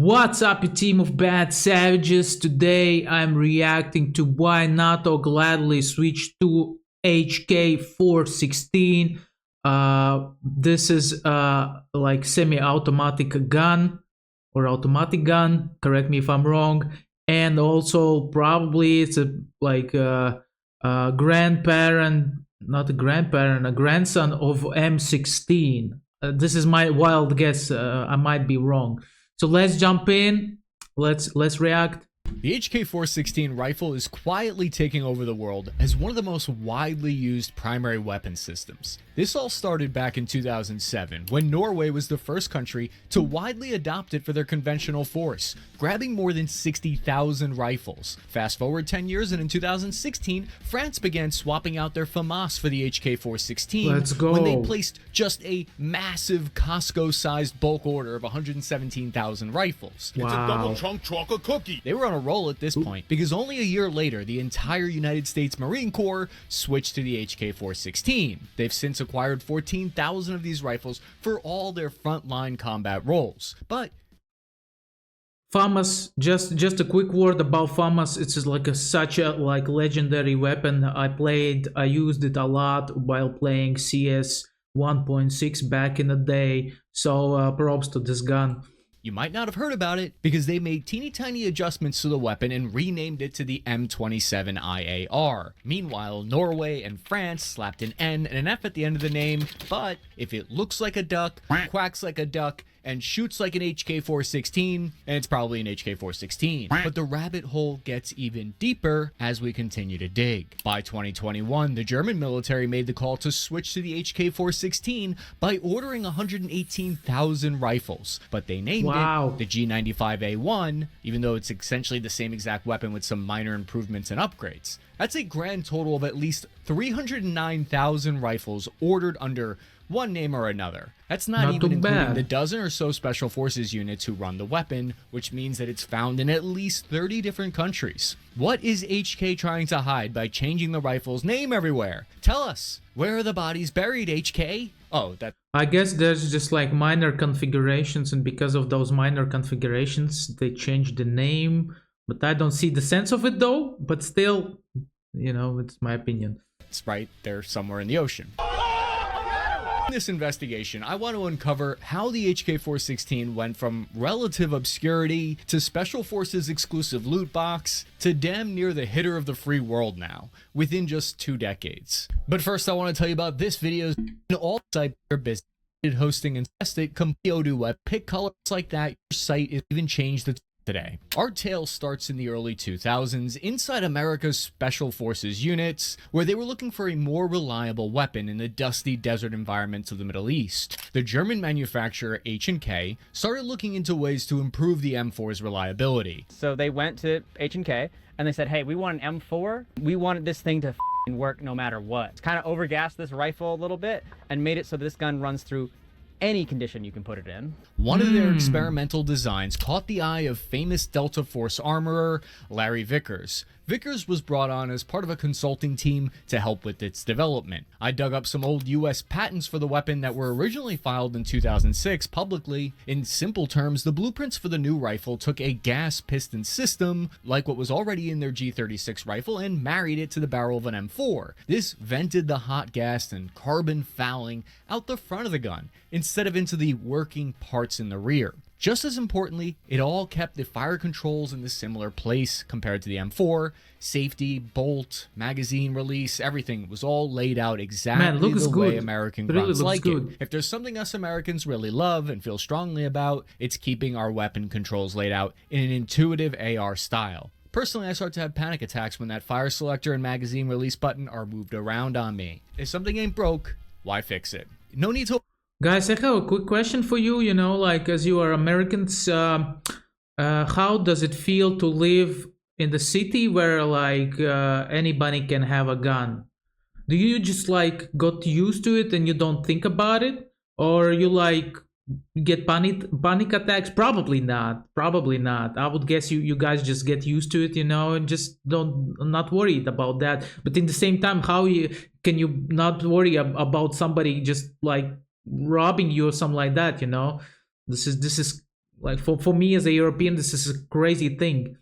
What's up, you team of bad savages? Today I'm reacting to why NATO gladly switched to HK416. This is like semi-automatic gun or automatic gun. Correct me if I'm wrong. And also probably it's a grandparent, not a grandparent, a grandson of M16. This is my wild guess. I might be wrong. So let's jump in. Let's react. The HK416 rifle is quietly taking over the world as one of the most widely used primary weapon systems. This all started back in 2007 when Norway was the first country to widely adopt it for their conventional force, grabbing more than 60,000 rifles. Fast forward 10 years and in 2016, France began swapping out their FAMAS for the HK416 Let's go. when they placed just a massive Costco-sized bulk order of 117,000 rifles. Wow. It's a double chunk chocolate cookie. They were on a roll at this point because only a year later, the entire United States Marine Corps switched to the HK416. They've since acquired 14,000 of these rifles for all their frontline combat roles. But FAMAS, just a quick word about FAMAS. It's such a legendary weapon. I used it a lot while playing CS 1.6 back in the day. So props to this gun. you might not have heard about it because they made teeny tiny adjustments to the weapon and renamed it to the M27 IAR. Meanwhile, Norway and France slapped an N and an F at the end of the name, but if it looks like a duck, quacks like a duck, and shoots like an HK416, and it's probably an HK416. But the rabbit hole gets even deeper as we continue to dig. By 2021, the German military made the call to switch to the HK416 by ordering 118,000 rifles, but they named it the G95A1, even though it's essentially the same exact weapon with some minor improvements and upgrades. That's a grand total of at least 309,000 rifles ordered under one name or another. That's not even including the dozen or so special forces units who run the weapon, which means that it's found in at least 30 different countries. What is HK trying to hide by changing the rifle's name everywhere? Tell us, where are the bodies buried, HK? Oh, that... I guess there's just like minor configurations, and because of those minor configurations, they changed the name. But I don't see the sense of it though, but still, you know, it's my opinion. It's right there somewhere in the ocean. In this investigation, I want to uncover how the HK416 went from relative obscurity to Special Forces exclusive loot box to damn near the hitter of the free world now, within just 2 decades. But first, I want to tell you about this video's all site your business. Hosting and test it, compile to web, pick colors like that, your site is even changed the today. Our tale starts in the early 2000s inside America's Special Forces units, where they were looking for a more reliable weapon in the dusty desert environments of the Middle East. The German manufacturer HK started looking into ways to improve the M4's reliability. So they went to HK and they said, hey, we want an M4. We wanted this thing to work no matter what. It's kind of overgassed this rifle a little bit and made it so this gun runs through any condition you can put it in. One of their experimental designs caught the eye of famous Delta Force armorer Larry Vickers. Vickers was brought on as part of a consulting team to help with its development. I dug up some old US patents for the weapon that were originally filed in 2006 publicly. In simple terms, the blueprints for the new rifle took a gas piston system, like what was already in their G36 rifle, and married it to the barrel of an M4. This vented the hot gas and carbon fouling out the front of the gun, instead of into the working parts in the rear. Just as importantly, it all kept the fire controls in the similar place compared to the M4. Safety, bolt, magazine release, everything was all laid out exactly the way American grunts like it. If there's something us Americans really love and feel strongly about, it's keeping our weapon controls laid out in an intuitive AR style. Personally, I start to have panic attacks when that fire selector and magazine release button are moved around on me. If something ain't broke, why fix it? No need to... Guys, I have a quick question for you. You know, like, as you are Americans, how does it feel to live in the city where like anybody can have a gun? Do you just like got used to it and you don't think about it, or you like get panic attacks? Probably not. Probably not. I would guess you guys just get used to it, you know, and just not worried about that. But in the same time, how can you not worry about somebody just like robbing you or something like that? You know, this is Like for me as a European, this is a crazy thing.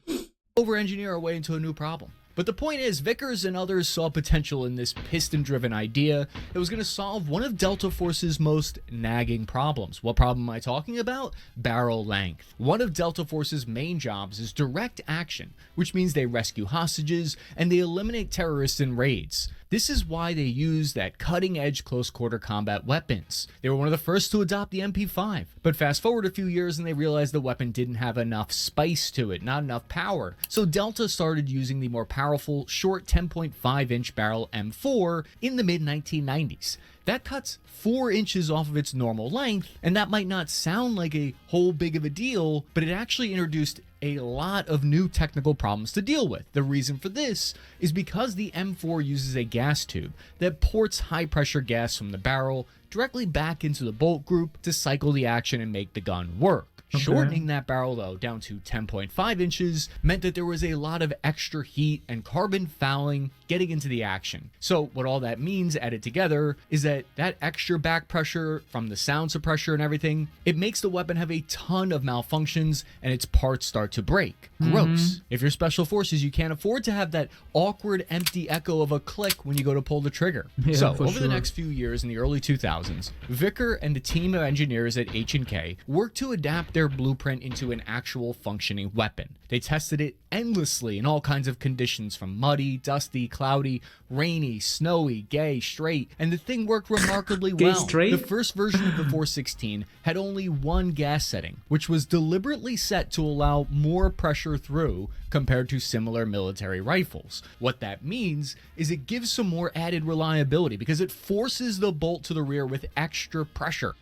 Over-engineer our way into a new problem. But the point is, Vickers and others saw potential in this piston-driven idea that was going to solve one of Delta Force's most nagging problems. What problem am I talking about? Barrel length. One of Delta Force's main jobs is direct action, which means they rescue hostages and they eliminate terrorists in raids. This is why they use that cutting-edge close-quarter combat weapons. They were one of the first to adopt the MP5, but fast forward a few years and they realized the weapon didn't have enough spice to it, not enough power. So Delta started using the more powerful, short 10.5-inch barrel M4 in the mid-1990s. That cuts 4 inches off of its normal length, and that might not sound like a whole big of a deal, but it actually introduced a lot of new technical problems to deal with. The reason for this is because the M4 uses a gas tube that ports high-pressure gas from the barrel directly back into the bolt group to cycle the action and make the gun work. Okay. Shortening that barrel, though, down to 10.5 inches meant that there was a lot of extra heat and carbon fouling getting into the action. So what all that means, added together, is that extra back pressure from the sound suppressor and everything, it makes the weapon have a ton of malfunctions and its parts start to break. Gross. If you're special forces, you can't afford to have that awkward empty echo of a click when you go to pull the trigger. Yeah, so over the next few years in the early 2000s, Vicker and the team of engineers at H&K worked to adapt their blueprint into an actual functioning weapon. They tested it endlessly in all kinds of conditions, from muddy, dusty, cloudy, rainy, snowy, gay, straight, and the thing worked remarkably well. Straight? The first version of the 416 had only one gas setting, which was deliberately set to allow more pressure through compared to similar military rifles. What that means is it gives some more added reliability because it forces the bolt to the rear with extra pressure.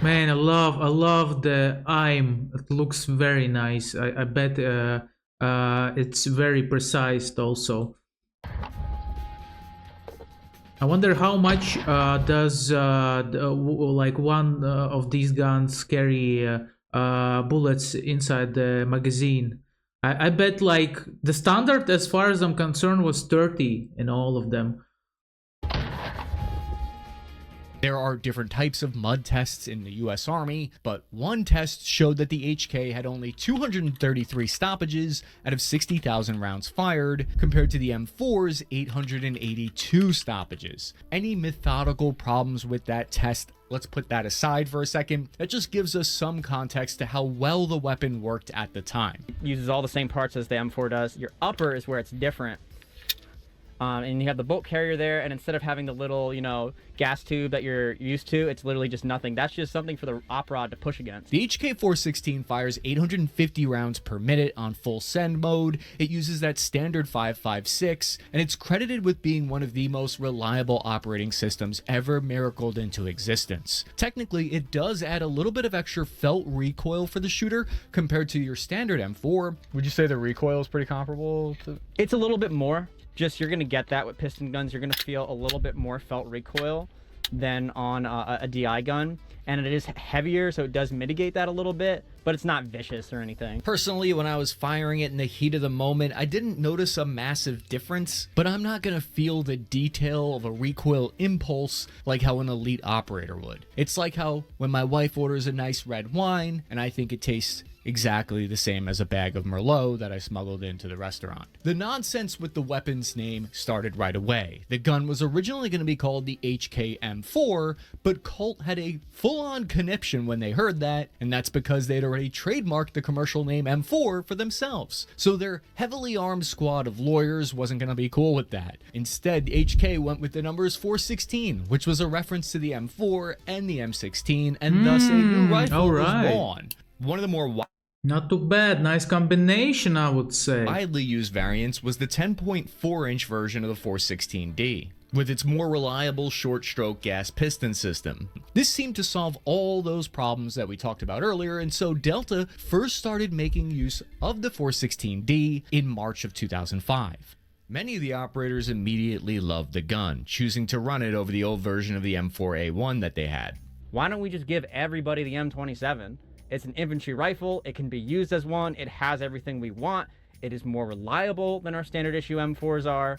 Man, I love the aim. It looks very nice. I bet it's very precise also. I wonder how much does like one of these guns carry bullets inside the magazine. I bet like the standard, as far as I'm concerned, was 30 in all of them. There are different types of mud tests in the U.S. Army, but one test showed that the HK had only 233 stoppages out of 60,000 rounds fired, compared to the M4's 882 stoppages. Any methodical problems with that test, let's put that aside for a second. That just gives us some context to how well the weapon worked at the time. It uses all the same parts as the M4 does. Your upper is where it's different. And you have the bolt carrier there, and instead of having the little, gas tube that you're used to, it's literally just nothing. That's just something for the op rod to push against. The HK416 fires 850 rounds per minute on full send mode. It uses that standard 5.56, and it's credited with being one of the most reliable operating systems ever miracled into existence. Technically, it does add a little bit of extra felt recoil for the shooter compared to your standard M4. Would you say the recoil is pretty comparable to? It's a little bit more. Just you're going to get that with piston guns. You're going to feel a little bit more felt recoil than on a DI gun. And it is heavier, so it does mitigate that a little bit, but it's not vicious or anything. Personally, when I was firing it in the heat of the moment, I didn't notice a massive difference, but I'm not going to feel the detail of a recoil impulse like how an elite operator would. It's like how when my wife orders a nice red wine and I think it tastes exactly the same as a bag of Merlot that I smuggled into the restaurant. The nonsense with the weapon's name started right away. The gun was originally going to be called the HK-M4, but Colt had a full-on conniption when they heard that, and that's because they'd already trademarked the commercial name M4 for themselves. So their heavily armed squad of lawyers wasn't going to be cool with that. Instead, HK went with the numbers 416, which was a reference to the M4 and the M16, and thus a new rifle was born. One of the more not too bad. Nice combination, I would say. Widely used variants was the 10.4-inch version of the 416D, with its more reliable short-stroke gas piston system. This seemed to solve all those problems that we talked about earlier, and so Delta first started making use of the 416D in March of 2005. Many of the operators immediately loved the gun, choosing to run it over the old version of the M4A1 that they had. Why don't we just give everybody the M27? It's an infantry rifle. It can be used as one. It has everything we want. It is more reliable than our standard issue M4s are.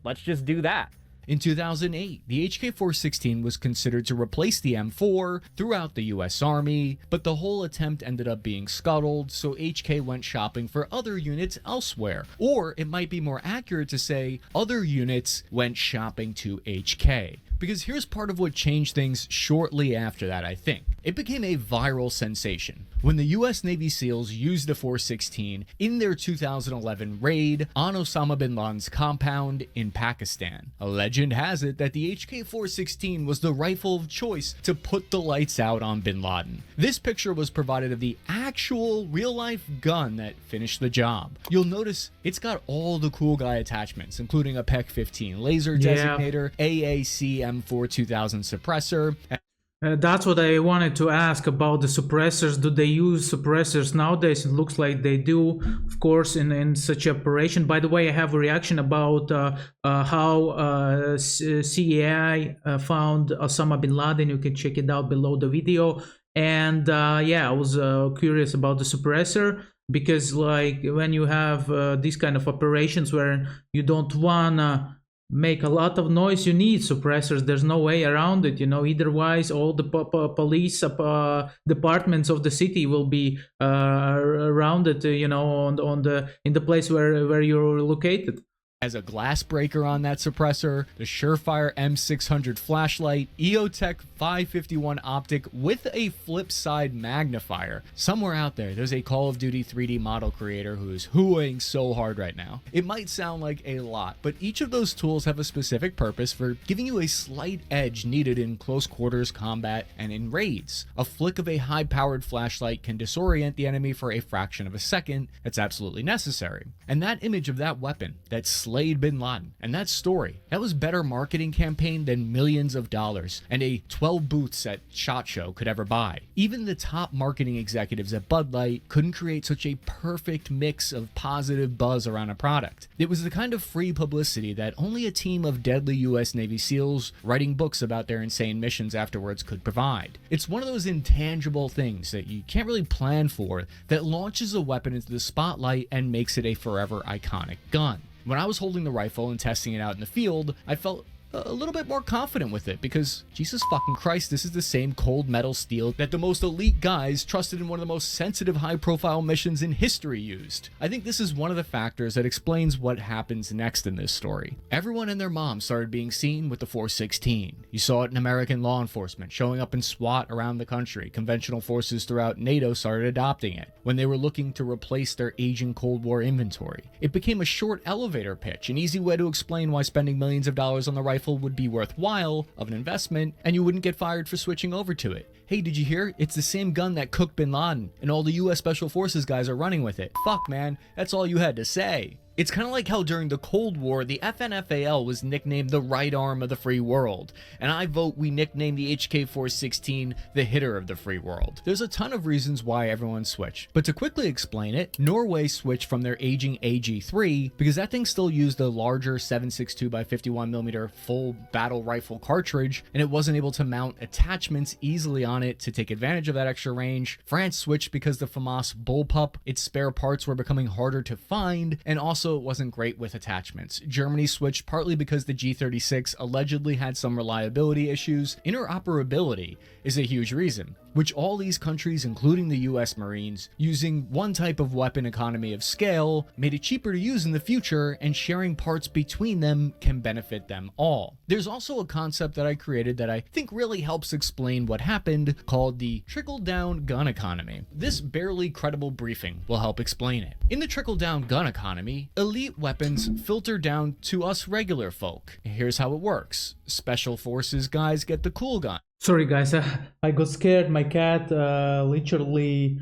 Let's just do that. In 2008, the HK416 was considered to replace the M4 throughout the US Army, but the whole attempt ended up being scuttled, so HK went shopping for other units elsewhere. Or it might be more accurate to say other units went shopping to HK. Because here's part of what changed things shortly after that, I think. It became a viral sensation when the US Navy SEALs used the 416 in their 2011 raid on Osama bin Laden's compound in Pakistan. A legend has it that the HK416 was the rifle of choice to put the lights out on bin Laden. This picture was provided of the actual real-life gun that finished the job. You'll notice it's got all the cool guy attachments, including a PEC-15 laser designator, AAC M4 2000 suppressor. That's what I wanted to ask about the suppressors. Do they use suppressors nowadays? It looks like they do, of course, in such operation. By the way, I have a reaction about how CIA found Osama bin Laden. You can check it out below the video. And yeah, I was curious about the suppressor, because like when you have these kind of operations where you don't wanna make a lot of noise, you need suppressors. There's no way around it, you know. Otherwise all the police departments of the city will be around it, you know, in the place where you're located. As a glass breaker on that suppressor, the Surefire M600 flashlight, EOTech 551 optic with a flip side magnifier. Somewhere out there's a Call of Duty 3D model creator who is hooing so hard right now. It might sound like a lot, but each of those tools have a specific purpose for giving you a slight edge needed in close quarters combat and in raids. A flick of a high-powered flashlight can disorient the enemy for a fraction of a second. That's absolutely necessary. And that image of that weapon, that slayed bin Laden, and that story, that was better marketing campaign than millions of dollars and a 12 booths at SHOT Show could ever buy. Even the top marketing executives at Bud Light couldn't create such a perfect mix of positive buzz around a product. It was the kind of free publicity that only a team of deadly US Navy SEALs writing books about their insane missions afterwards could provide. It's one of those intangible things that you can't really plan for that launches a weapon into the spotlight and makes it a forever iconic gun. When I was holding the rifle and testing it out in the field, I felt a little bit more confident with it because, Jesus fucking Christ, this is the same cold metal steel that the most elite guys trusted in one of the most sensitive high-profile missions in history used. I think this is one of the factors that explains what happens next in this story. Everyone and their mom started being seen with the 416. You saw it in American law enforcement, showing up in SWAT around the country. Conventional forces throughout NATO started adopting it when they were looking to replace their aging Cold War inventory. It became a short elevator pitch, an easy way to explain why spending millions of dollars on the rifle would be worthwhile of an investment and you wouldn't get fired for switching over to it. Hey, did you hear? It's the same gun that cooked bin Laden and all the US Special Forces guys are running with it. Fuck, man, that's all you had to say. It's kind of like how during the Cold War, the FNFAL was nicknamed the right arm of the free world, and I vote we nickname the HK416 the hitter of the free world. There's a ton of reasons why everyone switched, but to quickly explain it, Norway switched from their aging AG3 because that thing still used the larger 7.62x51mm full battle rifle cartridge, and it wasn't able to mount attachments easily on it to take advantage of that extra range. France switched because the FAMAS bullpup, its spare parts were becoming harder to find, and also it wasn't great with attachments. Germany switched partly because the G36 allegedly had some reliability issues. Interoperability is a huge reason, which all these countries, including the US Marines, using one type of weapon economy of scale, made it cheaper to use in the future, and sharing parts between them can benefit them all. There's also a concept that I created that I think really helps explain what happened, called the trickle-down gun economy. This barely credible briefing will help explain it. In the trickle-down gun economy, elite weapons filter down to us regular folk. Here's how it works. Special forces guys get the cool gun. Sorry guys, I got scared. My cat literally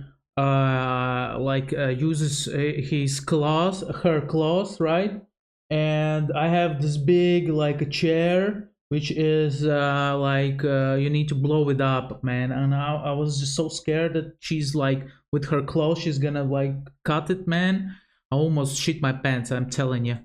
uses her claws, right? And I have this big like a chair, which is you need to blow it up, man. And I was just so scared that she's like with her claws, she's gonna like cut it, man. I almost shit my pants, I'm telling you.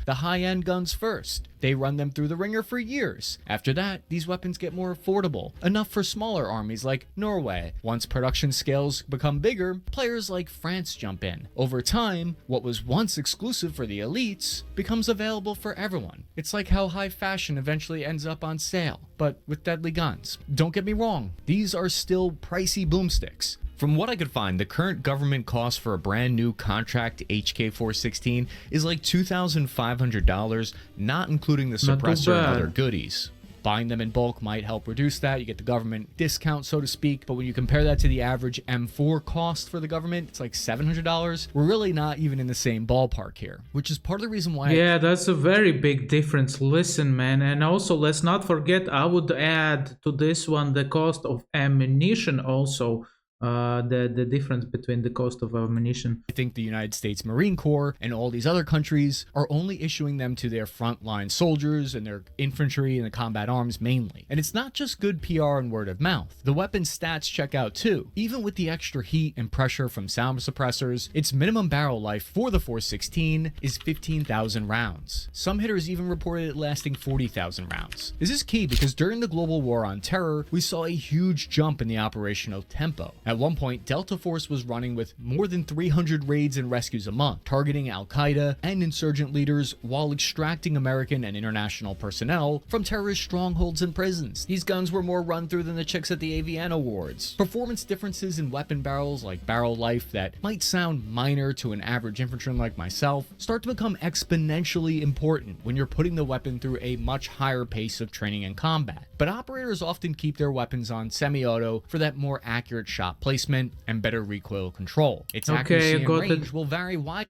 the high-end guns first. They run them through the ringer for years. After that, these weapons get more affordable, enough for smaller armies like Norway. Once production scales become bigger, players like France jump in. Over time, what was once exclusive for the elites becomes available for everyone. It's like how high fashion eventually ends up on sale, but with deadly guns. Don't get me wrong, these are still pricey boomsticks. From what I could find, the current government cost for a brand new contract HK416 is like $2,500, not including the suppressor and other goodies. Buying them in bulk might help reduce that. You get the government discount, so to speak. But when you compare that to the average M4 cost for the government, it's like $700. We're really not even in the same ballpark here, which is part of the reason why. Yeah, that's a very big difference. Listen, man. And also, let's not forget, I would add to this one the cost of ammunition also. The difference between the cost of ammunition. I think the United States Marine Corps and all these other countries are only issuing them to their frontline soldiers and their infantry and the combat arms mainly. And it's not just good PR and word of mouth. The weapon stats check out too. Even with the extra heat and pressure from sound suppressors, its minimum barrel life for the 416 is 15,000 rounds. Some hitters even reported it lasting 40,000 rounds. This is key because during the global war on terror, we saw a huge jump in the operational tempo. At one point, Delta Force was running with more than 300 raids and rescues a month, targeting Al-Qaeda and insurgent leaders while extracting American and international personnel from terrorist strongholds and prisons. These guns were more run through than the chicks at the AVN Awards. Performance differences in weapon barrels like barrel life that might sound minor to an average infantryman like myself start to become exponentially important when you're putting the weapon through a much higher pace of training and combat. But operators often keep their weapons on semi-auto for that more accurate shot placement and better recoil control. Its accuracy and range will vary widely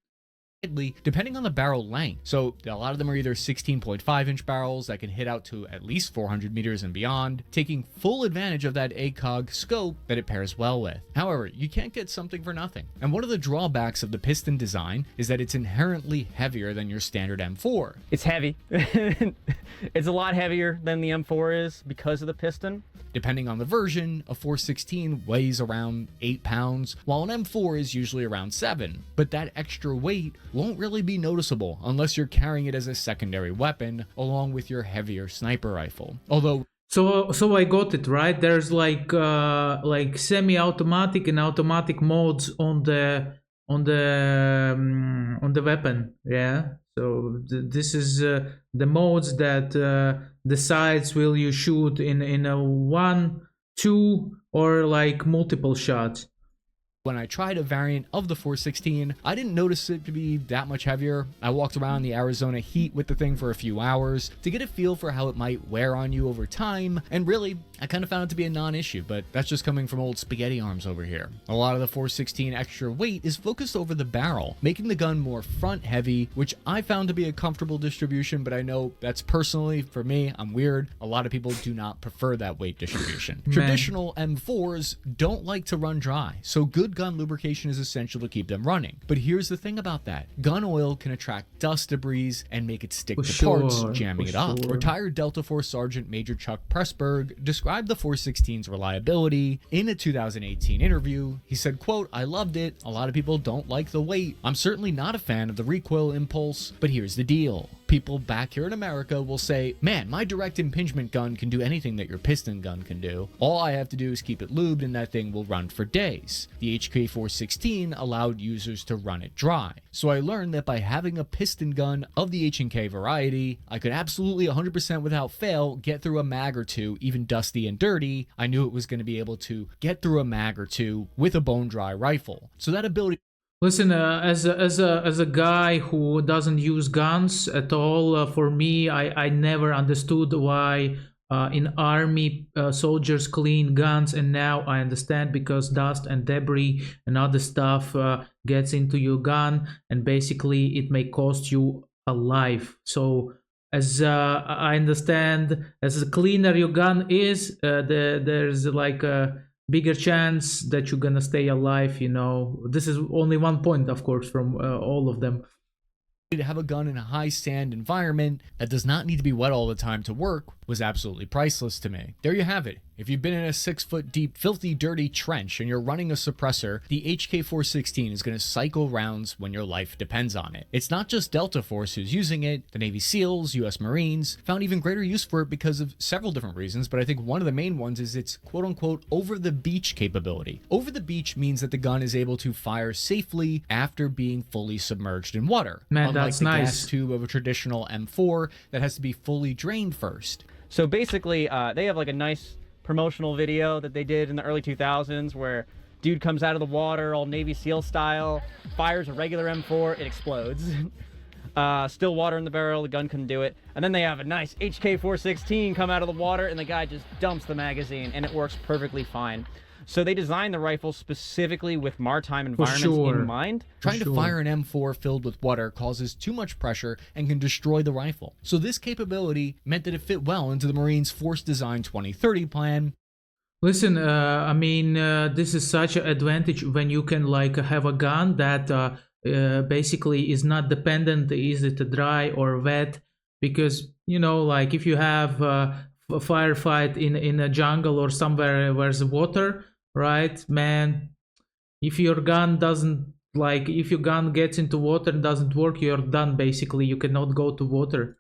depending on the barrel length. So a lot of them are either 16.5 inch barrels that can hit out to at least 400 meters and beyond, taking full advantage of that ACOG scope that it pairs well with. However, you can't get something for nothing. And one of the drawbacks of the piston design is that it's inherently heavier than your standard M4. It's heavy. It's a lot heavier than the M4 is because of the piston. Depending on the version, a 416 weighs around 8 pounds, while an M4 is usually around 7. But that extra weight won't really be noticeable unless you're carrying it as a secondary weapon along with your heavier sniper rifle. Although so I got it right. There's like semi-automatic and automatic modes on the weapon. Yeah. So this is the modes that decides will you shoot in a 1, 2, or like multiple shots. When I tried a variant of the 416, I didn't notice it to be that much heavier. I walked around the Arizona heat with the thing for a few hours to get a feel for how it might wear on you over time, and really, I kind of found it to be a non-issue, but that's just coming from old spaghetti arms over here. A lot of the 416 extra weight is focused over the barrel, making the gun more front-heavy, which I found to be a comfortable distribution, but I know that's personally, for me, I'm weird. A lot of people do not prefer that weight distribution. Traditional M4s don't like to run dry, so good gun lubrication is essential to keep them running. But here's the thing about that. Gun oil can attract dust debris and make it stick to parts, jamming it up. Retired Delta Force Sergeant Major Chuck Pressburg described the 416's reliability in a 2018 interview. He said, quote, "I loved it. A lot of people don't like the weight. I'm certainly not a fan of the recoil impulse, but here's the deal. People back here in America will say, man, my direct impingement gun can do anything that your piston gun can do. All I have to do is keep it lubed and that thing will run for days. The HK416 allowed users to run it dry. So I learned that by having a piston gun of the H&K variety, I could absolutely 100% without fail get through a mag or two, even dusty and dirty. I knew it was going to be able to get through a mag or two with a bone dry rifle. So that ability..." Listen, as a guy who doesn't use guns at all, for me, I never understood why in army soldiers clean guns, and now I understand, because dust and debris and other stuff gets into your gun, and basically it may cost you a life. So as I understand, as cleaner your gun is, there's like a bigger chance that you're gonna stay alive. You know, this is only one point, of course, from all of them. To have a gun in a high sand environment that does not need to be wet all the time to work was absolutely priceless to me. There you have it. If you've been in a 6-foot deep, filthy, dirty trench and you're running a suppressor, the HK416 is going to cycle rounds when your life depends on it. It's not just Delta Force who's using it. The Navy SEALs, US Marines found even greater use for it because of several different reasons, but I think one of the main ones is its quote-unquote over-the-beach capability. Over the beach means that the gun is able to fire safely after being fully submerged in water. Man, unlike that's the nice. gas tube of a traditional M4 that has to be fully drained first. So basically, they have like a nice promotional video that they did in the early 2000s where dude comes out of the water all Navy SEAL style, fires a regular M4, it explodes. Still water in the barrel, the gun couldn't do it. And then they have a nice HK416 come out of the water and the guy just dumps the magazine and it works perfectly fine. So they designed the rifle specifically with maritime environments in mind. Trying to fire an M4 filled with water causes too much pressure and can destroy the rifle. So this capability meant that it fit well into the Marines' Force Design 2030 plan. Listen, I mean, this is such an advantage when you can like have a gun that basically is not dependent, is it dry or wet? Because, you know, like if you have a firefight in a jungle or somewhere where there's water, right, man, if your gun doesn't, like, if your gun gets into water and doesn't work, you're done basically. You cannot go to water.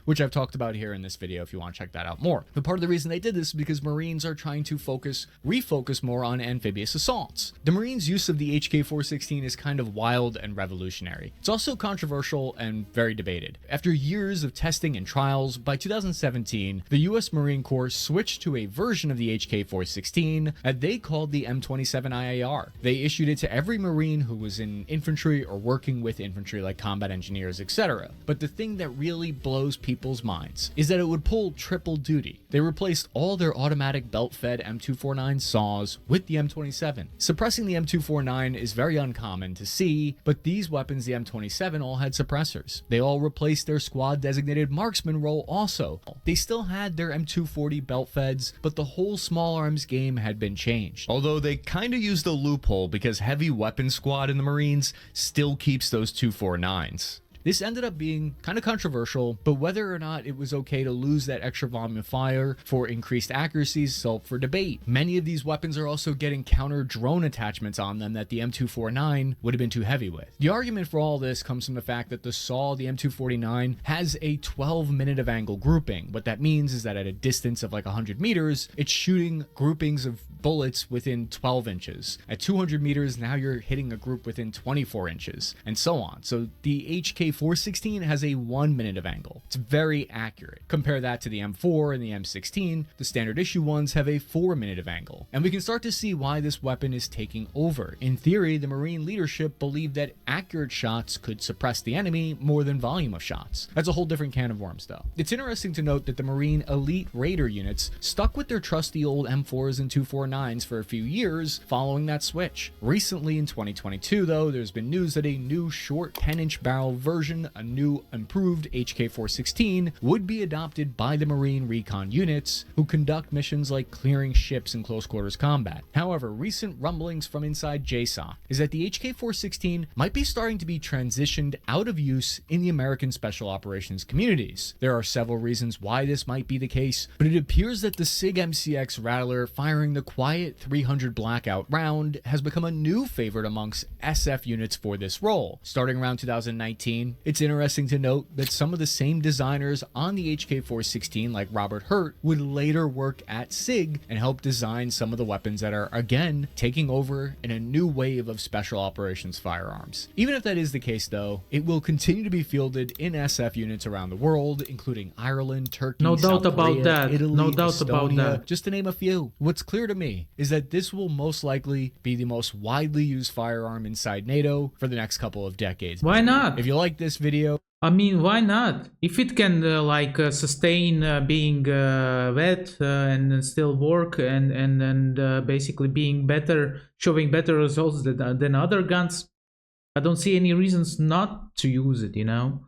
Which I've talked about here in this video if you want to check that out more. But part of the reason they did this is because Marines are trying to refocus more on amphibious assaults. The Marines' use of the HK416 is kind of wild and revolutionary. It's also controversial and very debated. After years of testing and trials, by 2017, the US Marine Corps switched to a version of the HK416 that they called the M27 IAR. They issued it to every Marine who was in infantry or working with infantry like combat engineers, etc. But the thing that really blows people's minds is that it would pull triple duty. They replaced all their automatic belt-fed M249 saws with the M27. Suppressing the M249 is very uncommon to see, but these weapons, the M27, all had suppressors. They all replaced their squad-designated marksman role also. They still had their M240 belt-feds, but the whole small arms game had been changed. Although they kinda used a loophole because heavy weapon squad in the Marines still keeps those 249s. This ended up being kind of controversial, but whether or not it was okay to lose that extra volume of fire for increased accuracy is up for debate. Many of these weapons are also getting counter drone attachments on them that the M249 would have been too heavy with. The argument for all this comes from the fact that the SAW, the M249, has a 12-minute of angle grouping. What that means is that at a distance of like 100 meters, it's shooting groupings of bullets within 12 inches. At 200 meters, now you're hitting a group within 24 inches, and so on. So the HK416 has a 1 minute of angle. It's very accurate. Compare that to the M4 and the M16. The standard issue ones have a 4 minute of angle. And we can start to see why this weapon is taking over. In theory, the Marine leadership believed that accurate shots could suppress the enemy more than volume of shots. That's a whole different can of worms though. It's interesting to note that the Marine elite Raider units stuck with their trusty old M4s and 249s for a few years following that switch. Recently in 2022 though, there's been news that a new short 10-inch barrel version, a new improved HK416, would be adopted by the Marine recon units who conduct missions like clearing ships in close quarters combat. However, recent rumblings from inside JSOC is that the HK416 might be starting to be transitioned out of use in the American Special Operations communities. There are several reasons why this might be the case, but it appears that the SIG MCX Rattler firing the quiet 300 blackout round has become a new favorite amongst SF units for this role. Starting around 2019, it's interesting to note that some of the same designers on the HK416, like Robert Hurt, would later work at SIG and help design some of the weapons that are, again, taking over in a new wave of special operations firearms. Even if that is the case, though, it will continue to be fielded in SF units around the world, including Ireland, Turkey, No South doubt about Korea, that. Italy, No doubt Estonia, about that. just to name a few. What's clear to me is that this will most likely be the most widely used firearm inside NATO for the next couple of decades. Why not? If you like this video, I mean, why not? If it can sustain being wet and still work and basically being better, showing better results than other guns, I don't see any reasons not to use it, you know?